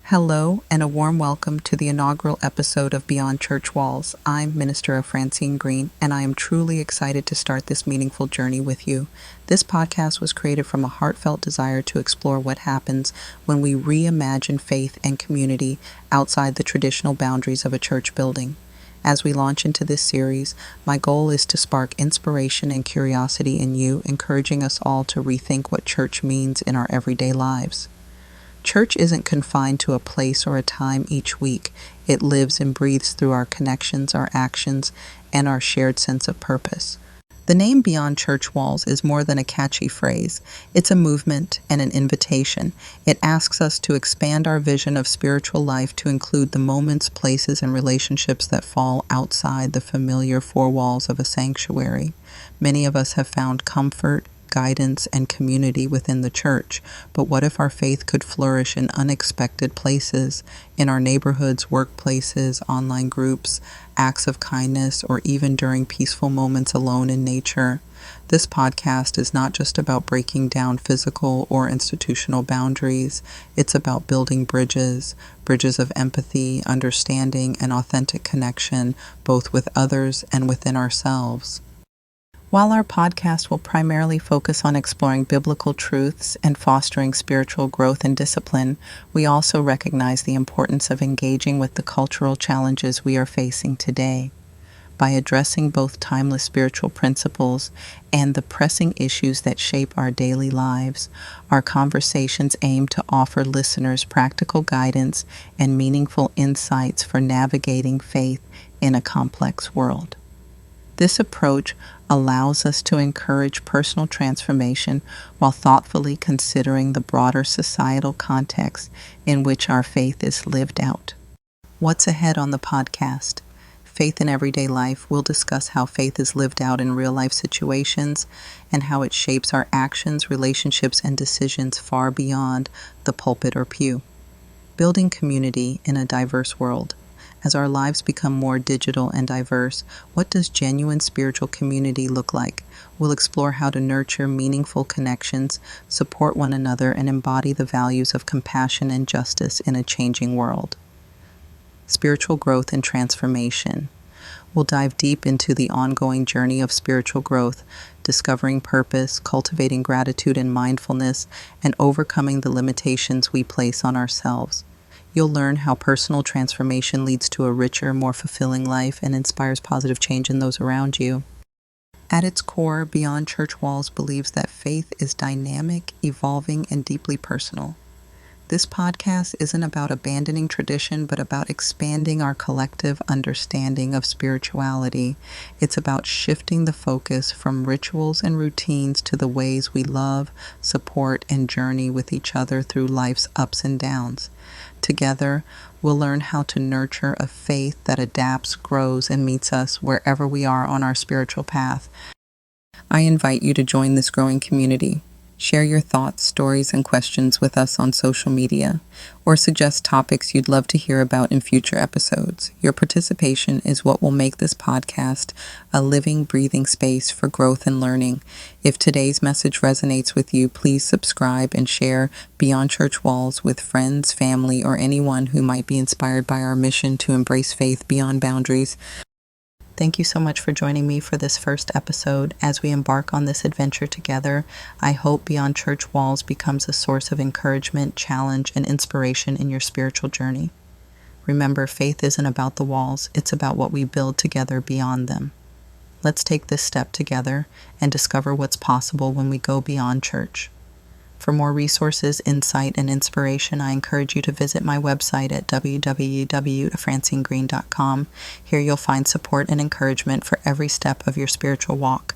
Hello, and a warm welcome to the inaugural episode of Beyond Church Walls. I'm Minister Francine Green, and I am truly excited to start this meaningful journey with you. This podcast was created from a heartfelt desire to explore what happens when we reimagine faith and community outside the traditional boundaries of a church building. As we launch into this series, my goal is to spark inspiration and curiosity in you, encouraging us all to rethink what church means in our everyday lives. Church isn't confined to a place or a time each week. It lives and breathes through our connections, our actions, and our shared sense of purpose. The name Beyond Church Walls is more than a catchy phrase. It's a movement and an invitation. It asks us to expand our vision of spiritual life to include the moments, places, and relationships that fall outside the familiar four walls of a sanctuary. Many of us have found comfort, guidance, and community within the church. But what if our faith could flourish in unexpected places, in our neighborhoods, workplaces, online groups, acts of kindness, or even during peaceful moments alone in nature? This podcast is not just about breaking down physical or institutional boundaries. It's about building bridges of empathy, understanding, and authentic connection, both with others and within ourselves. While our podcast will primarily focus on exploring biblical truths and fostering spiritual growth and discipline, we also recognize the importance of engaging with the cultural challenges we are facing today. By addressing both timeless spiritual principles and the pressing issues that shape our daily lives, our conversations aim to offer listeners practical guidance and meaningful insights for navigating faith in a complex world. This approach allows us to encourage personal transformation while thoughtfully considering the broader societal context in which our faith is lived out. What's ahead on the podcast? Faith in Everyday Life. We'll discuss how faith is lived out in real-life situations and how it shapes our actions, relationships, and decisions far beyond the pulpit or pew. Building community in a diverse world. As our lives become more digital and diverse, what does genuine spiritual community look like? We'll explore how to nurture meaningful connections, support one another, and embody the values of compassion and justice in a changing world. Spiritual growth and transformation. We'll dive deep into the ongoing journey of spiritual growth, discovering purpose, cultivating gratitude and mindfulness, and overcoming the limitations we place on ourselves. You'll learn how personal transformation leads to a richer, more fulfilling life and inspires positive change in those around you. At its core, Beyond Church Walls believes that faith is dynamic, evolving, and deeply personal. This podcast isn't about abandoning tradition, but about expanding our collective understanding of spirituality. It's about shifting the focus from rituals and routines to the ways we love, support, and journey with each other through life's ups and downs. Together, we'll learn how to nurture a faith that adapts, grows, and meets us wherever we are on our spiritual path. I invite you to join this growing community. Share your thoughts, stories, and questions with us on social media, or suggest topics you'd love to hear about in future episodes. Your participation is what will make this podcast a living, breathing space for growth and learning. If today's message resonates with you, please subscribe and share Beyond Church Walls with friends, family, or anyone who might be inspired by our mission to embrace faith beyond boundaries. Thank you so much for joining me for this first episode. As we embark on this adventure together, I hope Beyond Church Walls becomes a source of encouragement, challenge, and inspiration in your spiritual journey. Remember, faith isn't about the walls, it's about what we build together beyond them. Let's take this step together and discover what's possible when we go beyond church. For more resources, insight, and inspiration, I encourage you to visit my website at www.francinegreen.com. Here you'll find support and encouragement for every step of your spiritual walk.